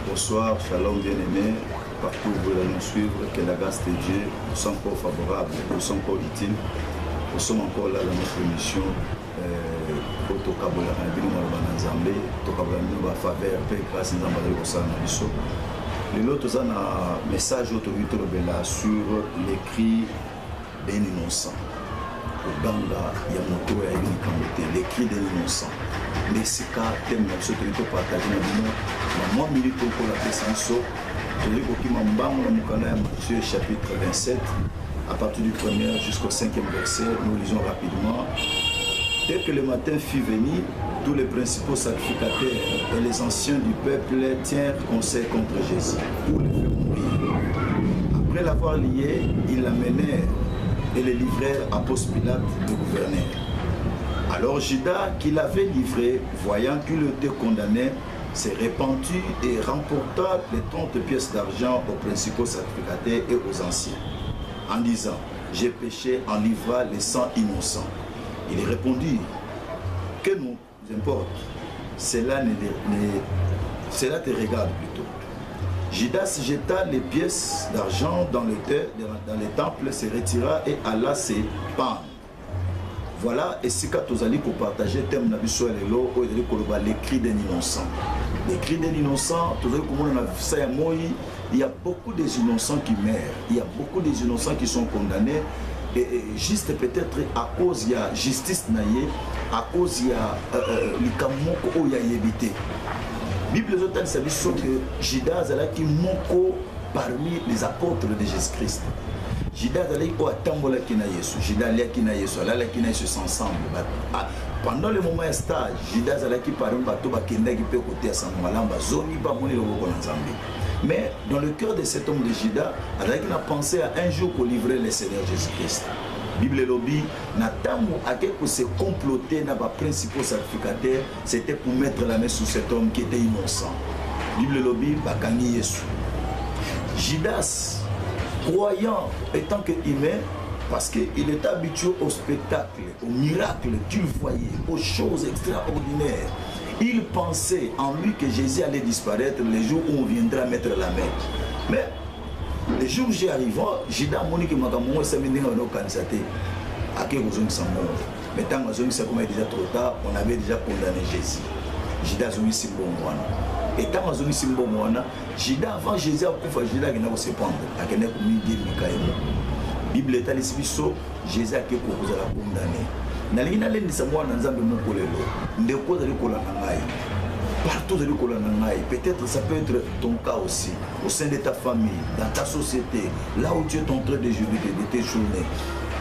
Bonsoir, shalom bien-aimés, partout où vous allez nous suivre, que la grâce de Dieu nous soit encore favorable, nous soit encore utile. Nous sommes encore là dans notre émission pour Tokabola Nzambe, Tokabola Nzambe faveur, paix, grâce Nzambe de Kosana Biso. Les autres ont un message sur l'écrit d'un innocent. Au Banga, il y a mon tour à l'écrit d'un innocent. Mais c'est qu'à thème, ce que nous partageons dans le minute pour la précision. Je dis que Matthieu chapitre 27, à partir du 1er jusqu'au 5e verset, nous lisons rapidement. Dès que le matin fut venu, tous les principaux sacrificateurs et les anciens du peuple tinrent conseil contre Jésus pour le faire mourir. Après l'avoir lié, ils l'amenèrent et le livrèrent à Ponce Pilate, le gouverneur. Alors Judas, qui l'avait livré, voyant qu'il était condamné, s'est répandu et remporta les 30 pièces d'argent aux principaux sacrificateurs et aux anciens, en disant, j'ai péché en livrant les 100 innocents. Il répondit, que nous importe, cela te regarde plutôt. Judas jeta les pièces d'argent dans les temples, se retira et alla se pendre. Voilà, et si vous allez pour partager thème l'écrit d'un innocent. L'écrit d'un innocent, il y a beaucoup d'innocents qui meurent, il y a beaucoup d'innocents qui sont condamnés, et juste peut-être à cause il y a justice naïe, à cause il y a l'ikamoko où il y a évité. Bible zotan sabi que Judas a qui moko parmi les apôtres de Jésus-Christ. Judas allait au tambola kina Yesu, Judas allait kina Yesu, allait kina Yesu ensemble. Pendant le moment stage, Judas allait qui parmi bateau bakenda qui peut côté à Samuelamba, zoni ba moni le boko nzambe. Mais dans le cœur de cet homme de Judas, il a pensé à un jour pour livrer le Seigneur Jésus-Christ. Bible lobby, Natamu a quelque chose comploté dans les principaux sacrificateurs, c'était pour mettre la main sur cet homme qui était innocent. Bible lobby, Bakani Yesu. Judas, croyant étant que humain, parce qu'il est habitué au spectacle, au miracle qu'il voyait, aux choses extraordinaires. Il pensait en lui que Jésus allait disparaître le jour où on viendra mettre la main. Mais le jour où j'y arrive, Judas m'a dit que je suis venu à l'organisation. À quel moment nous sommes morts. Mais tant que nous sommes déjà trop tard, on avait déjà condamné Jésus. Judas a mis Simbo Moana. Et tant que nous sommes Simbo Moana, Judas avant Jésus a coupé Judas qui n'a pas se pendre. À quel moment nous sommes Mikaïmo. Bible est allée sur Jésus a été condamné. Nalina lendi samoa na nzambe moko lelo ndeko zali kolana ngai partout zali kolana ngai peut-être ça peut être ton cas aussi au sein de ta famille dans ta société là où tu es en train de jouer de tes journées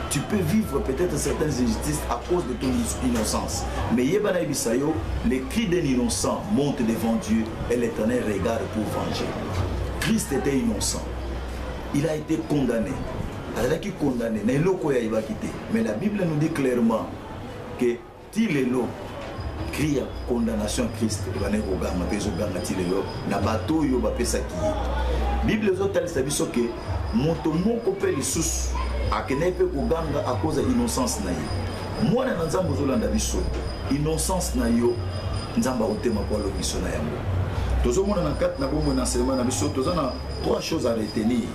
tu peux vivre peut-être certaines injustices à cause de ton innocence mais yebana ibisayo les cris d'un innocent montent devant Dieu et l'Éternel regarde pour venger. Christ était innocent, il a été condamné. Il condamné, mais la Bible nous dit clairement que si les lots crient condamnation à Christ, la Bible dit que motomoko pe lisusu akene pe kuganga à cause de l'innocence na yo. Moi na nzambo zolanda biso, innocence na yo nzamba otema kwa lo biso na yango. Tozo mona na kat na bombo na enseignement na biso, tozo na trois choses à retenir.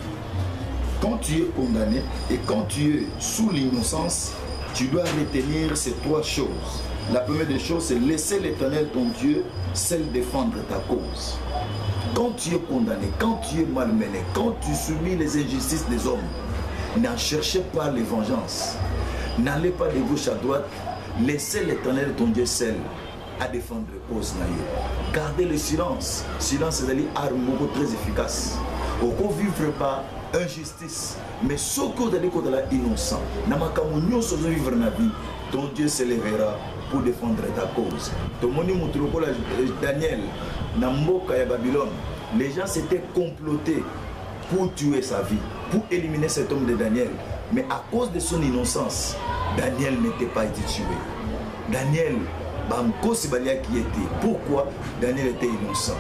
Quand tu es condamné et quand tu es sous l'innocence, tu dois retenir ces trois choses. La première des choses, c'est laisser l'Éternel, ton Dieu, seul défendre ta cause. Quand tu es condamné, quand tu es malmené, quand tu subis les injustices des hommes, n'en cherchez pas les vengeances. N'allez pas de gauche à droite. Laissez l'Éternel, ton Dieu, seul à défendre la cause. Gardez le silence. Silence est une arme très efficace. Au ne vivre pas injustice, mais ce que vous allez être innocent, vivre la vie, ton Dieu se lèvera pour défendre ta cause. Daniel, Namboka et Babylone, les gens s'étaient complotés pour tuer sa vie, pour éliminer cet homme de Daniel. Mais à cause de son innocence, Daniel n'était pas été tué. Daniel, qui était. Pourquoi Daniel était innocent?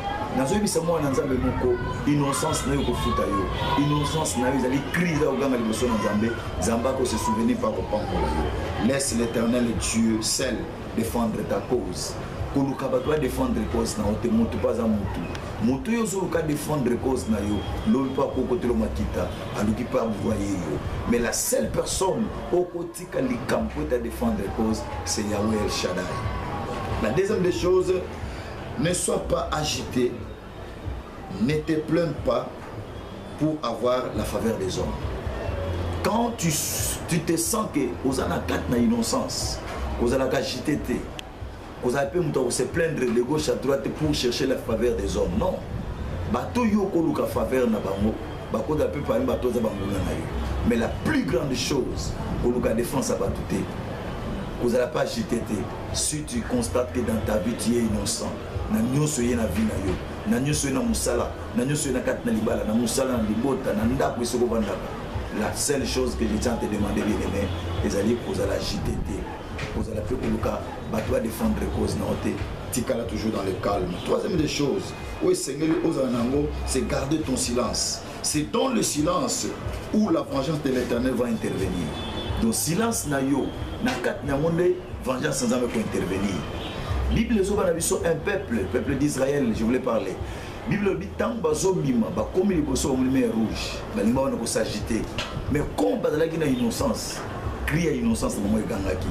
Innocence na yo kofuta yo, innocence na yo zali crise au ganga liboso na Nzambe, Nzamba ko se souvenir par kopangola yo. Laisse l'Éternel Dieu seul défendre ta cause. koluka bato ba défendre cause na ote moto pas za moto moto yo zo ka défendre cause na yo lo pa ko côté lo makita aluki pa voyer yo mais la seule personne au côté ka li campo ta défendre cause c'est Yahweh El Shaddai. La deuxième des choses, ne sois pas agité, ne te plains pas pour avoir la faveur des hommes. Quand tu te sens que vous avez une innocence, vous avez agité, vous avez pu se plaindre de gauche à droite pour chercher la faveur des hommes. Non. Mais la plus grande chose, pour la défense à Batouté, vous n'allez pas agiter. Si tu constates que dans ta vie tu es innocent, na soyez na vie na yo, na soyez na musala, na soyez na kat na libala, na musala na libota, na ndako isoko bandaka. La seule chose que je tiens à te demander, bien aimé, les alliés, vous allez agiter, vous allez faire que tu vas défendre les causes, tu es toujours dans le calme. Troisième des choses, oui, c'est garder ton silence. C'est dans le silence où la vengeance de l'Éternel va intervenir. Donc silence na yo, na kat na monde, vengeance sans jamais intervenir. Bible est un peuple d'Israël, je voulais parler. Bible dit tant bazobima ba comme les bosso au lumière rouge ba lima wana ko s'agiter mais comme bazalaki na innocence crie à innocence na mo gangaki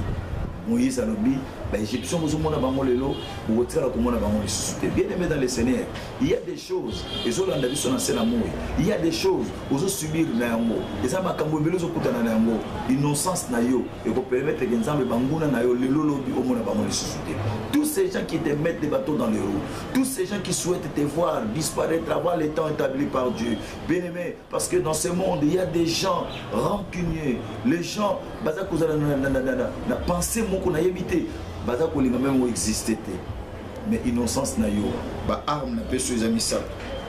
Moïse alobi ba égyptien bozo mona bango lelo bo tira ko mona bango suscité bien aimé dans le Seigneur il y a des choses ezolanda biso na sena moyi il y a des choses ozo subir na yango eza makambo ebelo zo kutana na yango innocence na yo et ko permettre que nzambe banguna na yo lelo lobi o mona bango suscité. Tous ces gens qui te mettent des bateaux dans les roues, tous ces gens qui souhaitent te voir disparaître avant les temps établis par Dieu, bien aimé, parce que dans ce monde il y a des gens rancuniers, les gens baza ko na penser mon qu'on a évité baza ko linga même exister mais innocence na yo ba arme na peso les amis ça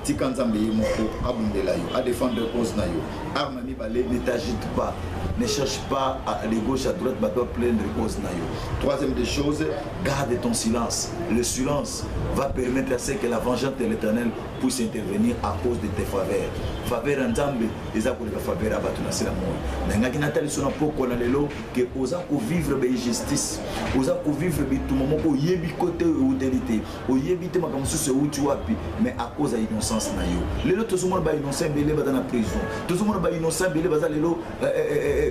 tika nzambe yemoko abundela yo a défendre cause na yo arme mi balé ne t'agite pas, ne cherche pas à de gauche à droite bateau plein de cause na yo. Troisième des choses, garde ton silence. Le silence va permettre à ce que la vengeance de l'Éternel puisse intervenir à cause de tes faveurs. Faveur nzambe eza ko la faveur abatu na sela mo nangaki natali sona poko na lelo que oza ko vivre be justice, oza ko vivre be tout moment ko yebi côté udélité o yebi te makambo so uti wapi mais à cause de innocence na yo lelo to somo ba innocent belé ba dans la prison to somo ba innocent belé ba lelo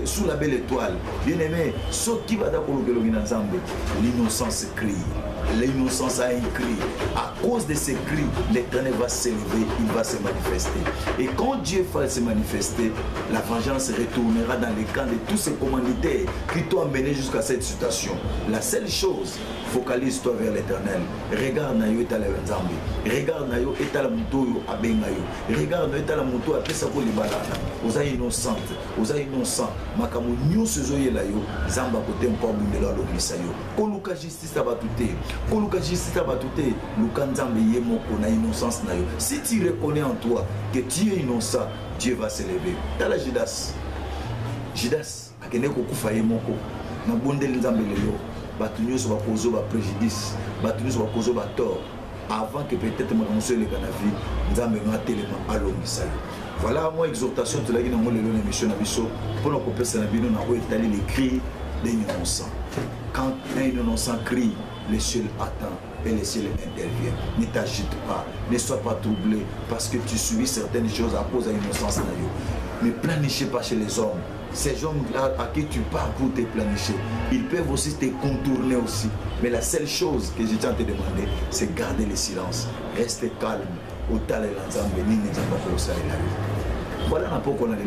sous la belle étoile. Bien aimé, ce qui va d'accord avec nzambe, l'innocence crie. L'innocence a un cri. À cause de ces cris, l'Éternel va s'élever, il va se manifester. Et quand Dieu va se manifester, la vengeance retournera dans les camps de tous ces commanditaires qui t'ont amené jusqu'à cette situation. La seule chose, focalise-toi vers l'Éternel. Regarde na yo etala nzambe. Regarde na yo etala muto abenga yo. Regarde na yo etala muto apesa ko libalana. Oza innocente, oza innocent. Makamu nyonso zoyela yo, zamba kote mpo bundela lo misayo. Koluka justice abatute. Koluka justice abatute. Luka nzambe yemoko na innocence na yo. Si tu reconnais en toi que tu es innocent, Dieu va s'élever. Tala Judas. Judas akene kokufa yemoko. Na bondeli nzambe lelo. Batunyo so bakozo ba préjudice, batunyo so bakozo ba tort avant que peut-être mon monsieur le canavi nzambe ngatelema alongisa. Voilà moi exhortation de la guine mo lelo émission na biso pour nous kopesa na bino na ko étaler les cris des innocents. Quand un innocent crie, le ciel attend et le ciel intervient. Ne t'agite pas, ne sois pas troublé parce que tu subis certaines choses à cause de l'innocence. Ne planichez pas chez les hommes. Ces hommes à qui tu parles pour te planifier, ils peuvent aussi te contourner aussi. Mais la seule chose que je tiens à te demander, c'est garder le silence. Reste calme. Voilà un peu qu'on a là.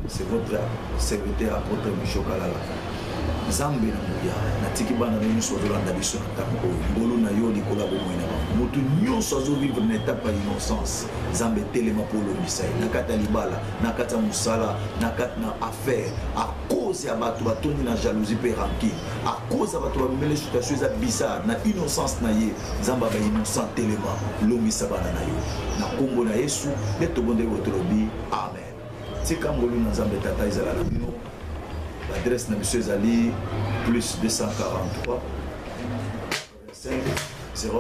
C'est votre serviteur apôtre Michel Kalala. Zambe na muya na tiki bana na nyonso azolanda biso na tango ngolo na yo likola bomoi na bango moto nyonso azovivre na étape ya innocence Zambe telema pour le misai na kata libala na kata musala na kata na affaire à cause ya bato batondi na jalousie pe rancune à cause ya bato bamele situation za bizarre na innocence na ye Zamba ba innocent telema lomisa bana na yo na kombo na Yesu nde tobondeli botolobi amen. Tika ngolo na Zambe tata ezala na bino. L'adresse de M. Zali, plus 243 5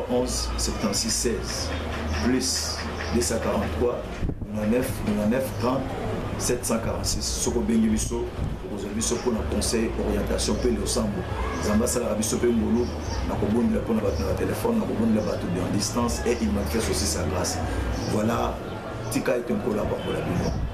011 76 16 plus 243 99 30 746 soko bengi biso ozali biso pour un conseil orientation pe le sambo zamba sala biso pe mbulu na kobondela pour na téléphone na kobondela bato en distance et il manifeste aussi sa grâce. Voilà tika est un collaborateur.